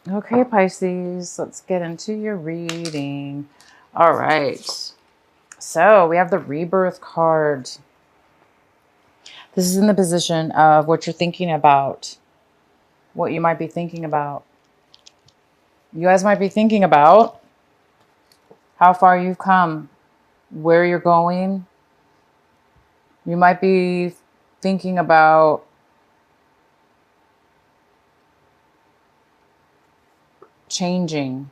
Okay, Pisces, let's get into your reading. All right. So we have the Rebirth card. This is in the position of what you're thinking about, what you might be thinking about. You guys might be thinking about how far you've come, where you're going. You might be thinking about changing,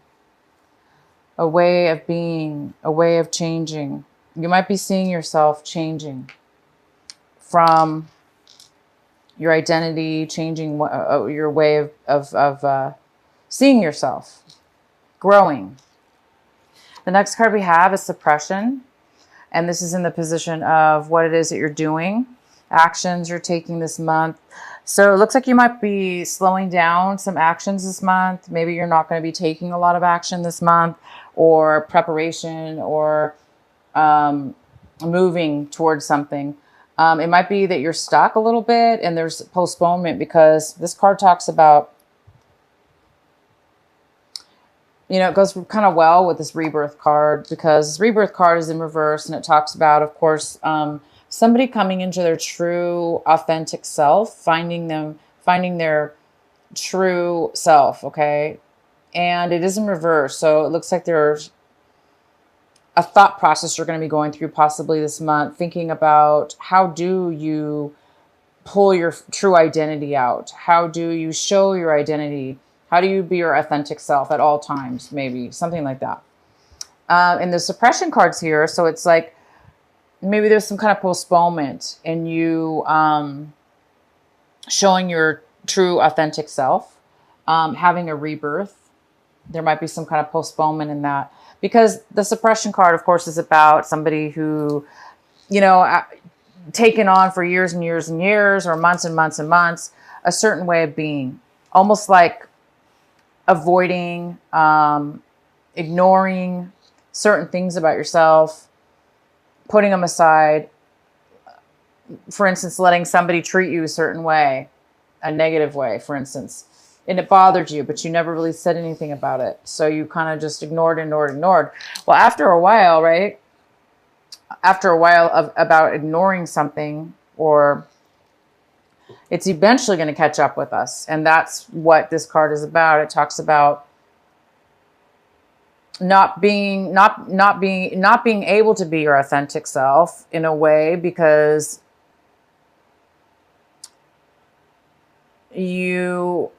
a way of being, a way of changing. You might be seeing yourself changing from your identity, changing your way of seeing yourself, growing. The next card we have is suppression. And this is in the position of what it is that you're doing, actions you're taking this month. So it looks like you might be slowing down some actions this month. Maybe you're not going to be taking a lot of action this month, or preparation, or moving towards something. It might be that you're stuck a little bit and there's postponement, because this card talks about, you know, it goes kind of well with this rebirth card, because this rebirth card is in reverse, and it talks about, of course, somebody coming into their true authentic self, finding their true self. Okay. And it is in reverse. So it looks like there's a thought process you're going to be going through possibly this month, thinking about how do you pull your true identity out? How do you show your identity? How do you be your authentic self at all times? Maybe something like that. And the suppression cards here. So it's like maybe there's some kind of postponement in you showing your true authentic self, having a rebirth. There might be some kind of postponement in that, because the suppression card, of course, is about somebody who, you know, taken on for years and years and years, or months and months and months, a certain way of being, almost like avoiding, ignoring certain things about yourself, putting them aside. For instance, letting somebody treat you a certain way, a negative way, for instance, and it bothered you, but you never really said anything about it. So you kind of just ignored. Well, after a while, right? After a while about ignoring something, or it's eventually going to catch up with us. And that's what this card is about. It talks about not being able to be your authentic self in a way, because you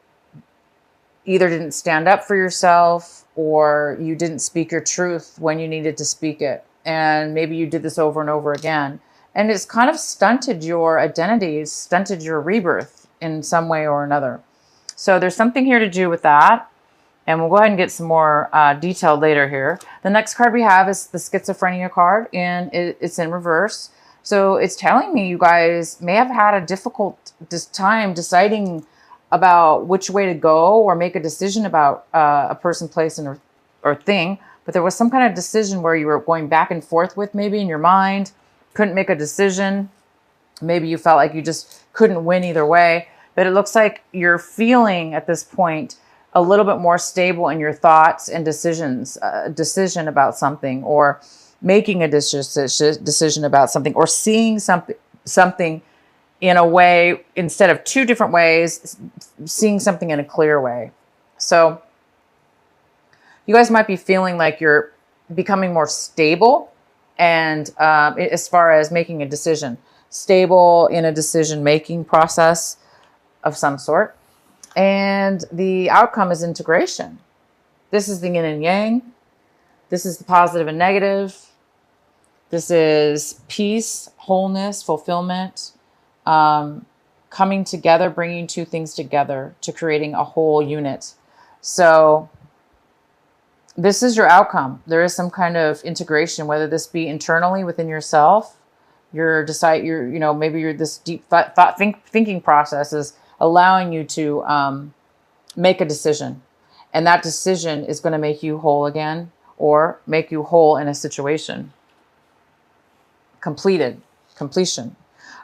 either didn't stand up for yourself, or you didn't speak your truth when you needed to speak it. And maybe you did this over and over again. And it's kind of stunted your identity, stunted your rebirth in some way or another. So there's something here to do with that. And we'll go ahead and get some more detail later here. The next card we have is the schizophrenia card, and it's in reverse. So it's telling me you guys may have had a difficult time deciding about which way to go, or make a decision about a person, place, or thing. But there was some kind of decision where you were going back and forth with, maybe in your mind, couldn't make a decision. Maybe you felt like you just couldn't win either way. But it looks like you're feeling at this point a little bit more stable in your thoughts and decisions, decision about something, or making a decision about something, or seeing something in a way, instead of two different ways, seeing something in a clear way. So you guys might be feeling like you're becoming more stable, and as far as making a decision, stable in a decision-making process of some sort. And the outcome is integration. This is the yin and yang. This is the positive and negative. This is peace, wholeness, fulfillment, coming together, bringing two things together to creating a whole unit. So this is your outcome. There is some kind of integration, whether this be internally within yourself, maybe this deep thinking process is allowing you to make a decision. And that decision is going to make you whole again, or make you whole in a situation. Completion.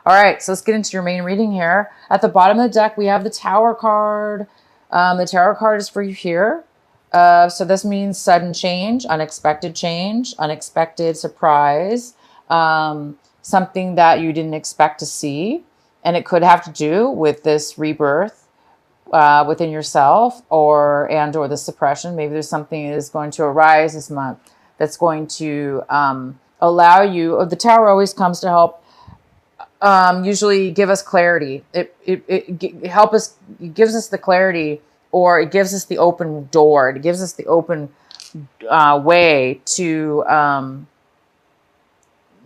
All right, so let's get into your main reading here. At the bottom of the deck, we have the Tower card. The tarot card is for you here. So this means sudden change, unexpected surprise, something that you didn't expect to see. And it could have to do with this rebirth within yourself or the suppression. Maybe there's something that is going to arise this month that's going to allow you. The tower always comes to help usually give us clarity. It gives us the clarity, or it gives us the open door. It gives us the open way to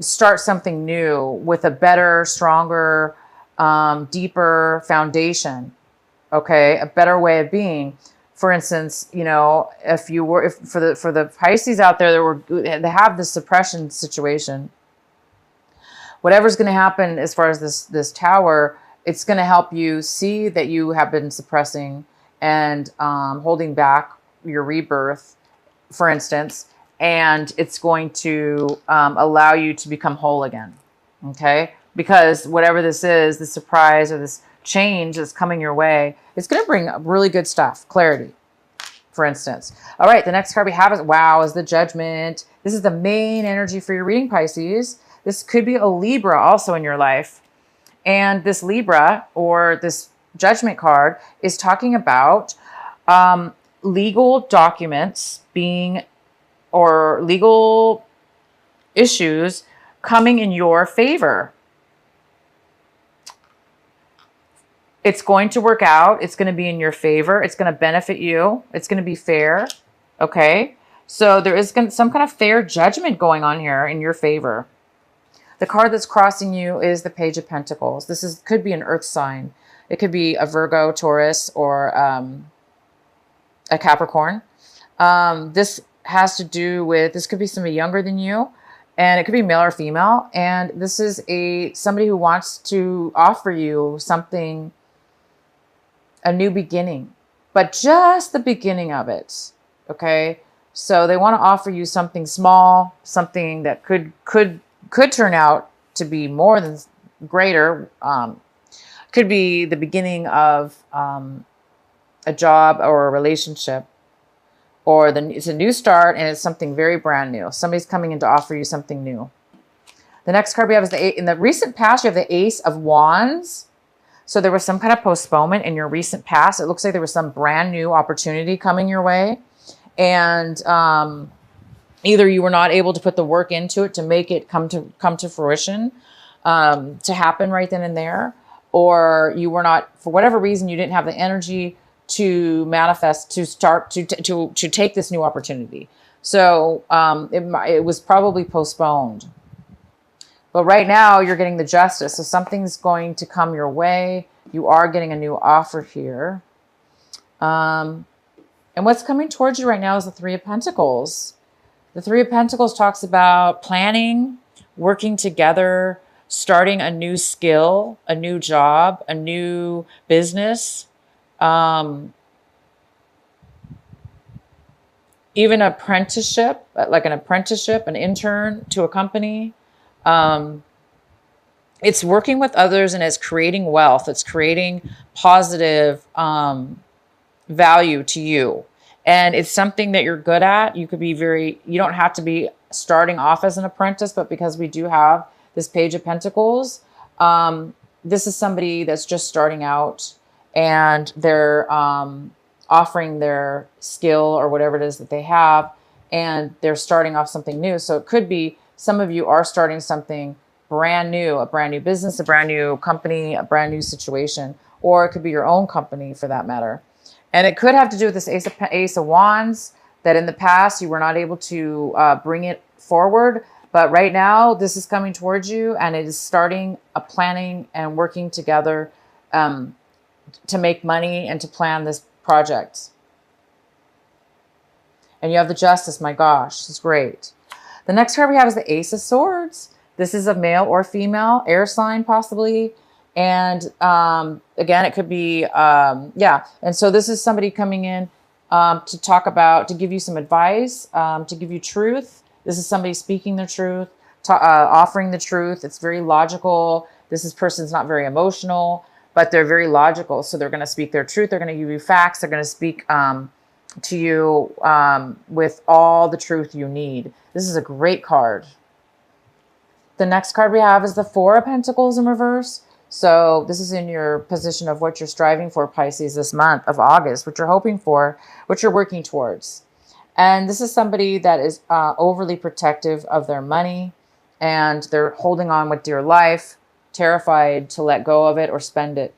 start something new with a better, stronger, deeper foundation. Okay, a better way of being. For instance, if for the Pisces out there that have this suppression situation, whatever's going to happen as far as this tower, it's going to help you see that you have been suppressing and holding back your rebirth, for instance, and it's going to allow you to become whole again. Okay, because whatever this is, the surprise or this change that's coming your way, it's going to bring really good stuff, clarity, for instance. All right, the next card we have is the Judgment. This is the main energy for your reading, Pisces. This could be a Libra also in your life. And this Libra, or this Judgment card, is talking about legal documents or legal issues coming in your favor. It's going to work out. It's going to be in your favor. It's going to benefit you. It's going to be fair. Okay. So there is some kind of fair judgment going on here in your favor. The card that's crossing you is the Page of Pentacles. This could be an earth sign. It could be a Virgo, Taurus, or a Capricorn. This has to do with, this could be somebody younger than you, and it could be male or female. And this is somebody who wants to offer you something, a new beginning, but just the beginning of it. Okay. So they want to offer you something small, something that could turn out to be more than greater. Could be the beginning of a job or a relationship, or it's a new start, and it's something very brand new. Somebody's coming in to offer you something new. The next card we have is in the recent past, you have the Ace of Wands. So there was some kind of postponement in your recent past. It looks like there was some brand new opportunity coming your way. And either you were not able to put the work into it to make it come to fruition, to happen right then and there, or you were not, for whatever reason, you didn't have the energy to manifest, to start, to take this new opportunity. So it was probably postponed. But right now you're getting the Justice. So something's going to come your way. You are getting a new offer here. And what's coming towards you right now is the Three of Pentacles. The Three of Pentacles talks about planning, working together, starting a new skill, a new job, a new business, even apprenticeship, like an apprenticeship, an intern to a company. It's working with others, and it's creating wealth. It's creating positive value to you. And it's something that you're good at. You don't have to be starting off as an apprentice, but because we do have this Page of Pentacles, this is somebody that's just starting out, and they're offering their skill or whatever it is that they have, and they're starting off something new. So it could be some of you are starting something brand new, a brand new business, a brand new company, a brand new situation, or it could be your own company for that matter. And it could have to do with this Ace of Wands, that in the past you were not able to bring it forward. But right now this is coming towards you, and it is starting a planning and working together to make money and to plan this project. And you have the Justice. My gosh, this is great. The next card we have is the Ace of Swords. This is a male or female, air sign possibly. And again, it could be, yeah. And so this is somebody coming in to give you some advice, to give you truth. This is somebody speaking the truth, offering the truth. It's very logical. Person's not very emotional, but they're very logical. So they're going to speak their truth. They're going to give you facts. They're going to speak to you with all the truth you need. This is a great card. The next card we have is the Four of Pentacles in reverse. So this is in your position of what you're striving for, Pisces, this month of August, what you're hoping for, what you're working towards. And this is somebody that is overly protective of their money, and they're holding on with dear life, terrified to let go of it or spend it.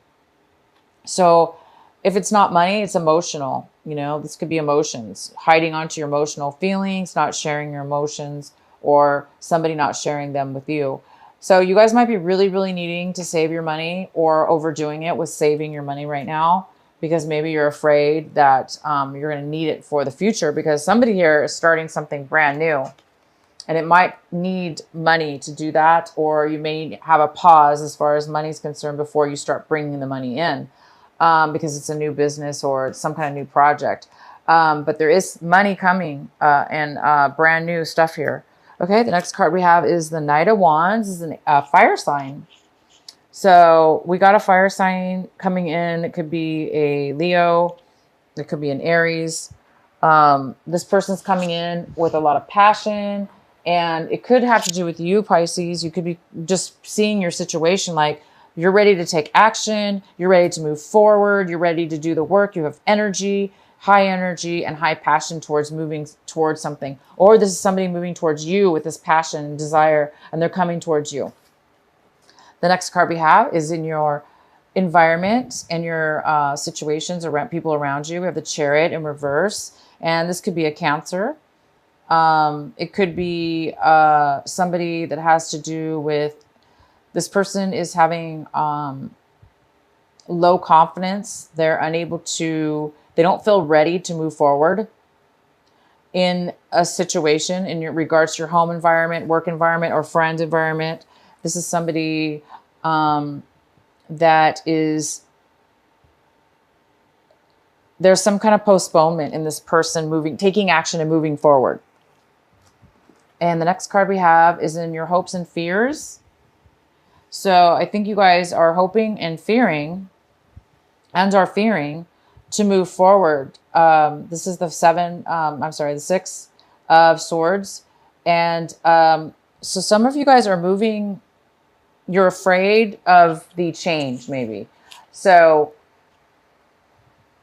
So if it's not money, it's emotional. You know, this could be emotions, hiding onto your emotional feelings, not sharing your emotions, or somebody not sharing them with you. So you guys might be really, really needing to save your money, or overdoing it with saving your money right now, because maybe you're afraid that you're going to need it for the future, because somebody here is starting something brand new. And it might need money to do that, or you may have a pause as far as money is concerned before you start bringing the money in, because it's a new business or it's some kind of new project. But there is money coming and brand new stuff here. Okay, the next card we have is the Knight of Wands. This is a fire sign. So we got a fire sign coming in. It could be a Leo. It could be an Aries. This person's coming in with a lot of passion. And it could have to do with you, Pisces. You could be just seeing your situation like you're ready to take action. You're ready to move forward. You're ready to do the work. You have energy, high energy, and high passion towards moving towards something. Or this is somebody moving towards you with this passion and desire, and they're coming towards you. The next card we have is in your environment and your situations around people around you. We have the Chariot in reverse, and this could be a Cancer. It could be somebody that has to do with, this person is having low confidence. They're unable to, they don't feel ready to move forward in a situation in your regards to your home environment, work environment, or friend environment. This is somebody that is, there's some kind of postponement in this person taking action and moving forward. And the next card we have is in your hopes and fears. So I think you guys are hoping and fearing, and are fearing to move forward. This is the the Six of Swords. And so some of you guys are moving, you're afraid of the change maybe. So,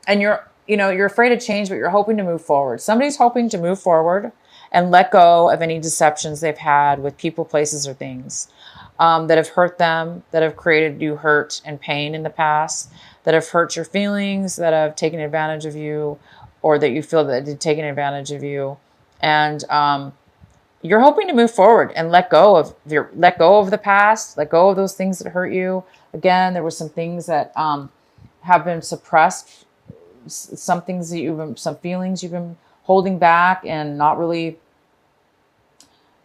and you're afraid of change, but you're hoping to move forward. Somebody's hoping to move forward and let go of any deceptions they've had with people, places, or things that have hurt them, that have created you hurt and pain in the past, that have hurt your feelings, that have taken advantage of you, or that you feel that they've taken advantage of you. And you're hoping to move forward and let go of the past, let go of those things that hurt you. Again, there were some things that have been suppressed, some feelings you've been holding back and not really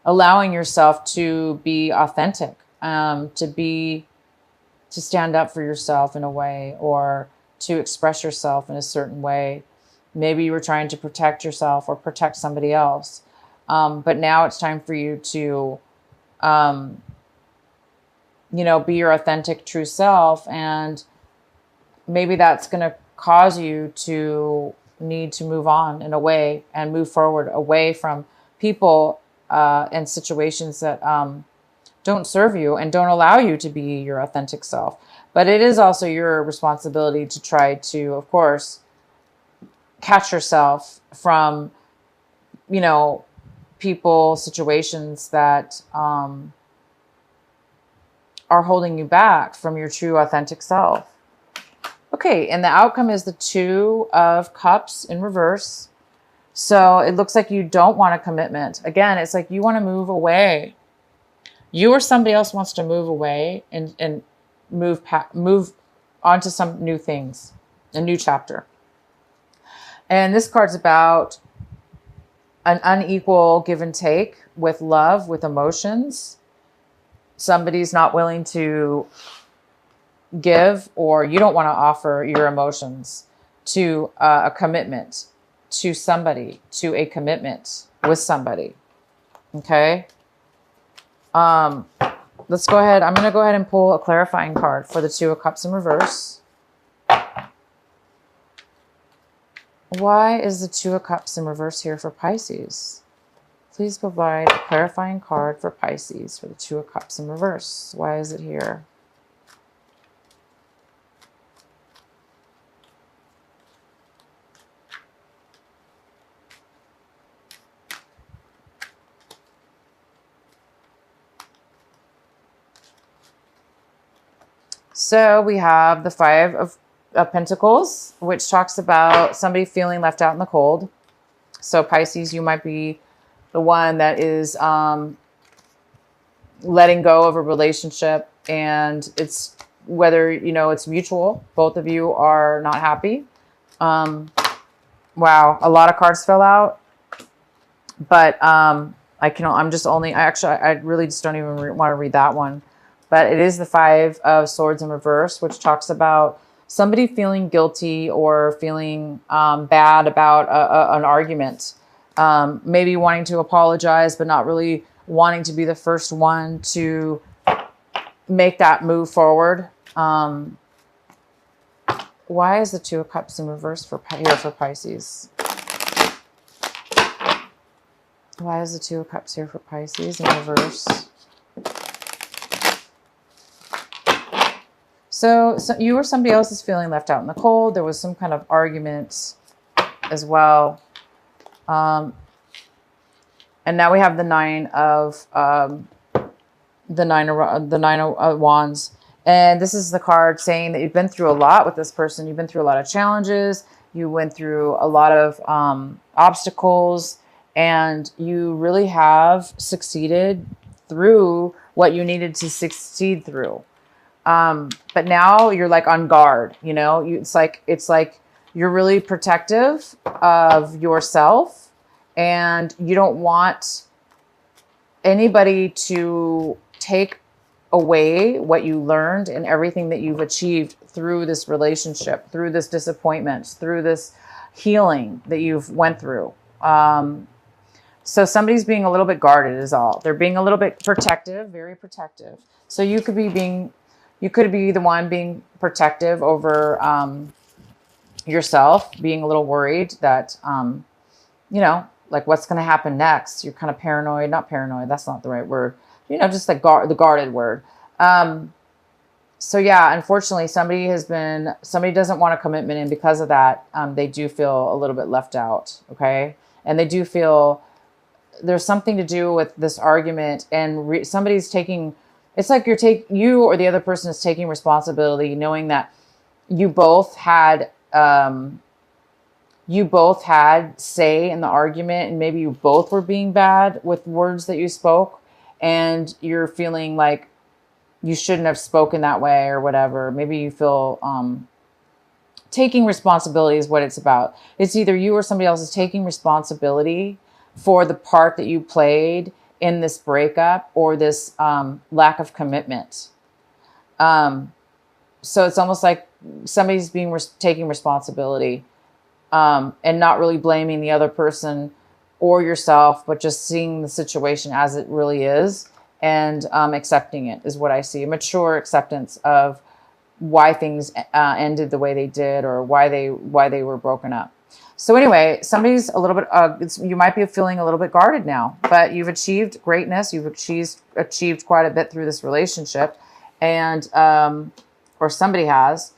allowing yourself to be authentic, to stand up for yourself in a way, or to express yourself in a certain way. Maybe you were trying to protect yourself or protect somebody else. But now it's time for you to, be your authentic, true self. And maybe that's going to cause you to need to move on in a way and move forward away from people and situations that don't serve you and don't allow you to be your authentic self. But it is also your responsibility to try to, of course, catch yourself from, people, situations that are holding you back from your true authentic self. Okay, and the outcome is the Two of Cups in reverse. So it looks like you don't want a commitment. Again, it's like you want to move away. You or somebody else wants to move away and move on to some new things, a new chapter. And this card's about an unequal give and take with love, with emotions. Somebody's not willing to give, or you don't want to offer your emotions to a commitment to somebody, to a commitment with somebody. Okay. let's go ahead. I'm going to go ahead and pull a clarifying card for the Two of Cups in reverse. Why is the Two of Cups in reverse here for Pisces? Please provide a clarifying card for Pisces for the Two of Cups in reverse. Why is it here? So we have the Five of Pentacles, which talks about somebody feeling left out in the cold. So Pisces, you might be the one that is letting go of a relationship, and it's whether, you know, it's mutual. Both of you are not happy. Wow, a lot of cards fell out, but I really just don't even want to read that one. But it is the Five of Swords in reverse, which talks about somebody feeling guilty or feeling bad about an argument. Maybe wanting to apologize, but not really wanting to be the first one to make that move forward. Why is the Two of Cups in reverse here for Pisces? Why is the Two of Cups here for Pisces in reverse? So you or somebody else is feeling left out in the cold. There was some kind of argument as well. And now we have the Nine of Wands. And this is the card saying that you've been through a lot with this person. You've been through a lot of challenges. You went through a lot of obstacles, and you really have succeeded through what you needed to succeed through. But now you're like on guard, you know, it's like you're really protective of yourself, and you don't want anybody to take away what you learned and everything that you've achieved through this relationship, through this disappointment, through this healing that you've went through. So somebody's being a little bit guarded is all. They're being a little bit protective, very protective. So you could be the one being protective over yourself, being a little worried that, you know, like what's going to happen next. You're kind of paranoid, not paranoid. That's not the right word. You know, just like the guarded word. So yeah, unfortunately, somebody doesn't want a commitment. And because of that, they do feel a little bit left out. Okay. And they do feel there's something to do with this argument, and somebody's taking, it's like you or the other person is taking responsibility, knowing that you both had say in the argument, and maybe you both were being bad with words that you spoke, and you're feeling like you shouldn't have spoken that way or whatever. Maybe you feel taking responsibility is what it's about. It's either you or somebody else is taking responsibility for the part that you played in this breakup or this lack of commitment. So it's almost like somebody's taking responsibility and not really blaming the other person or yourself, but just seeing the situation as it really is and accepting it is what I see. A mature acceptance of why things ended the way they did, or why they were broken up. So anyway, somebody's a little bit, you might be feeling a little bit guarded now, but you've achieved greatness. You've achieved quite a bit through this relationship, and, or somebody has.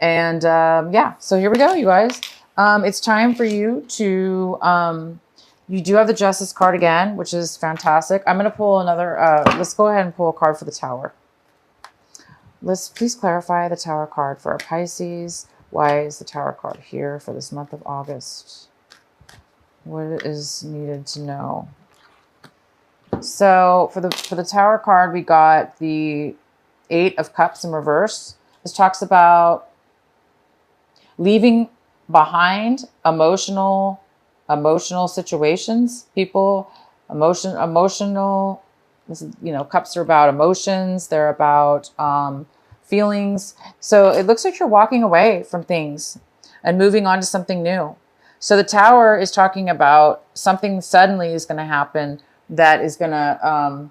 And yeah, so here we go, you guys. It's time for you to, you do have the Justice card again, which is fantastic. I'm going to pull another, let's go ahead and pull a card for the Tower. Let's please clarify the Tower card for our Pisces. Why is the Tower card here for this month of August? What is needed to know? So for the Tower card, we got the Eight of Cups in reverse. This talks about leaving behind emotional situations, people, emotional. This is, you know, cups are about emotions. They're about feelings. So it looks like you're walking away from things and moving on to something new. So the Tower is talking about something suddenly is going to happen that is going to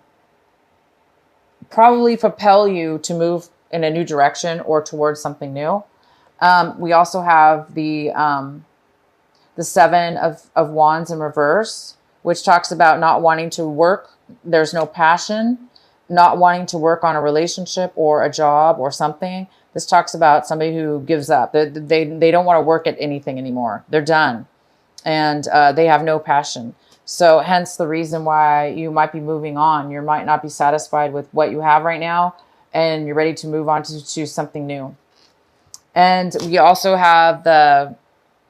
probably propel you to move in a new direction or towards something new. We also have the Seven of Wands in reverse, which talks about not wanting to work. There's no passion, not wanting to work on a relationship or a job or something. This talks about somebody who gives up. They don't want to work at anything anymore. They're done. And they have no passion. So hence the reason why you might be moving on. You might not be satisfied with what you have right now, and you're ready to move on to something new. And we also have the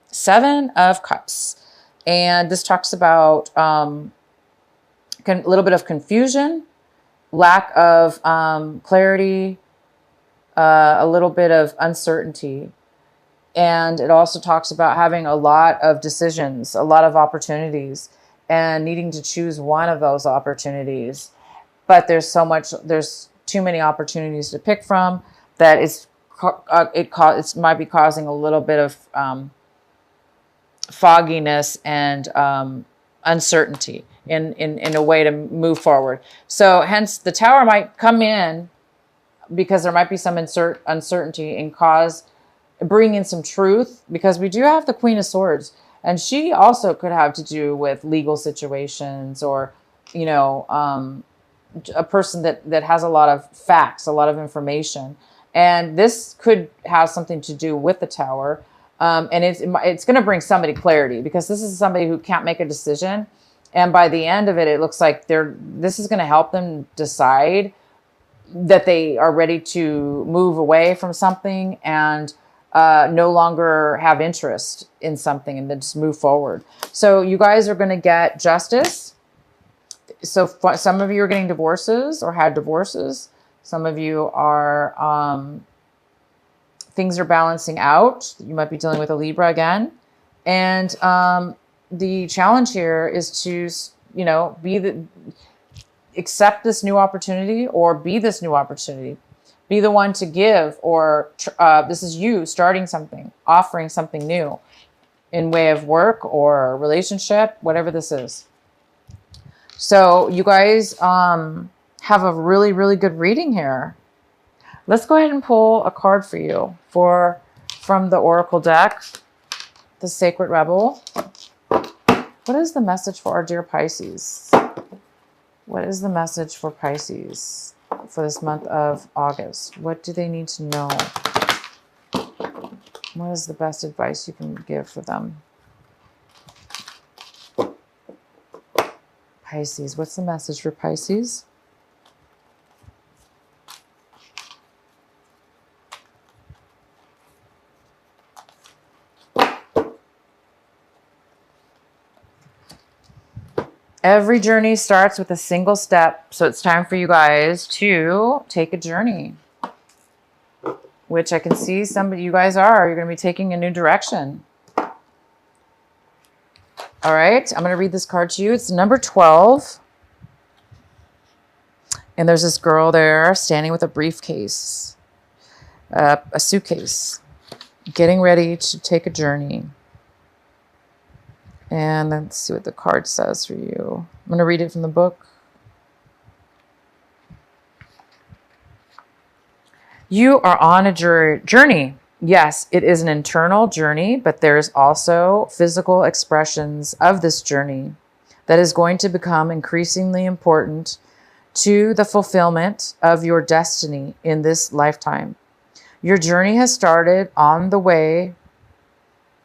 Seven of Cups. And this talks about a little bit of confusion, lack of clarity, a little bit of uncertainty. And it also talks about having a lot of decisions, a lot of opportunities, and needing to choose one of those opportunities. But there's too many opportunities to pick from that it might be causing a little bit of fogginess and uncertainty in a way to move forward. So hence the Tower might come in because there might be some uncertainty and bring in some truth, because we do have the Queen of Swords, and she also could have to do with legal situations, or, a person that has a lot of facts, a lot of information. And this could have something to do with the Tower. And it's going to bring somebody clarity, because this is somebody who can't make a decision. And by the end of it, it looks like this is going to help them decide that they are ready to move away from something and no longer have interest in something, and then just move forward. So you guys are going to get justice. So some of you are getting divorces or had divorces. Some of you are, things are balancing out. You might be dealing with a Libra again. And the challenge here is to, accept this new opportunity, or be this new opportunity. Be the one to give, or this is you starting something, offering something new in way of work or relationship, whatever this is. So you guys have a really, really good reading here. Let's go ahead and pull a card for you from the Oracle deck, the Sacred Rebel. What is the message for our dear Pisces? What is the message for Pisces for this month of August? What do they need to know? What is the best advice you can give for them? Pisces, what's the message for Pisces? Every journey starts with a single step. So it's time for you guys to take a journey, which I can see some of you guys are. You're going to be taking a new direction. All right. I'm going to read this card to you. It's number 12. And there's this girl there standing with a briefcase, a suitcase, getting ready to take a journey. And let's see what the card says for you. I'm going to read it from the book. You are on a journey. Yes, it is an internal journey, but there's also physical expressions of this journey that is going to become increasingly important to the fulfillment of your destiny in this lifetime. Your journey has started on the way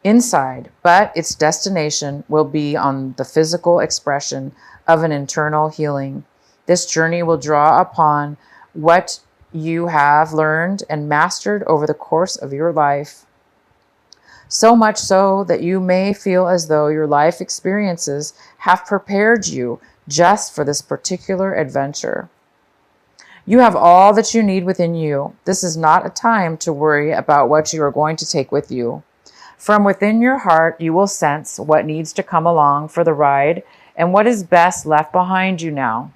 inside, but its destination will be on the physical expression of an internal healing. This journey will draw upon what you have learned and mastered over the course of your life. So much so that you may feel as though your life experiences have prepared you just for this particular adventure. You have all that you need within you. This is not a time to worry about what you are going to take with you. From within your heart, you will sense what needs to come along for the ride and what is best left behind you now.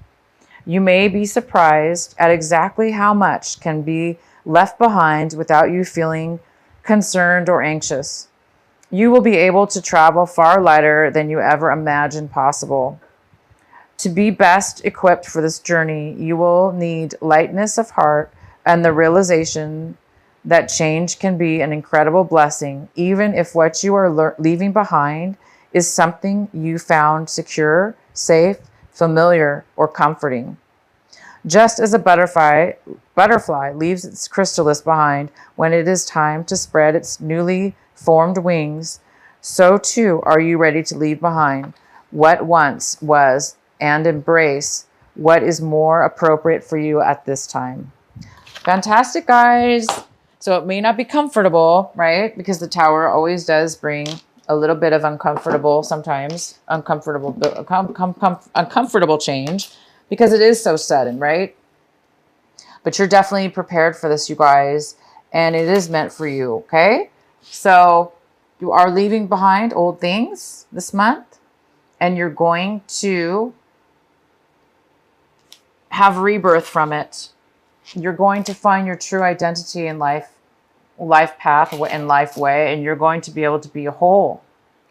You may be surprised at exactly how much can be left behind without you feeling concerned or anxious. You will be able to travel far lighter than you ever imagined possible. To be best equipped for this journey, you will need lightness of heart and the realization that change can be an incredible blessing, even if what you are leaving behind is something you found secure, safe, familiar, or comforting. Just as a butterfly leaves its chrysalis behind when it is time to spread its newly formed wings, so too are you ready to leave behind what once was and embrace what is more appropriate for you at this time. Fantastic, guys. So it may not be comfortable, right? Because the Tower always does bring a little bit of uncomfortable, sometimes uncomfortable change, because it is so sudden, right? But you're definitely prepared for this, you guys, and it is meant for you, okay? So you are leaving behind old things this month, and you're going to have rebirth from it. You're going to find your true identity in life path and life way, and you're going to be able to be whole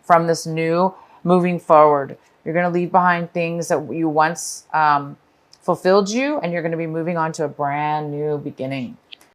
from this new moving forward. You're going to leave behind things that you once fulfilled you, and you're going to be moving on to a brand new beginning.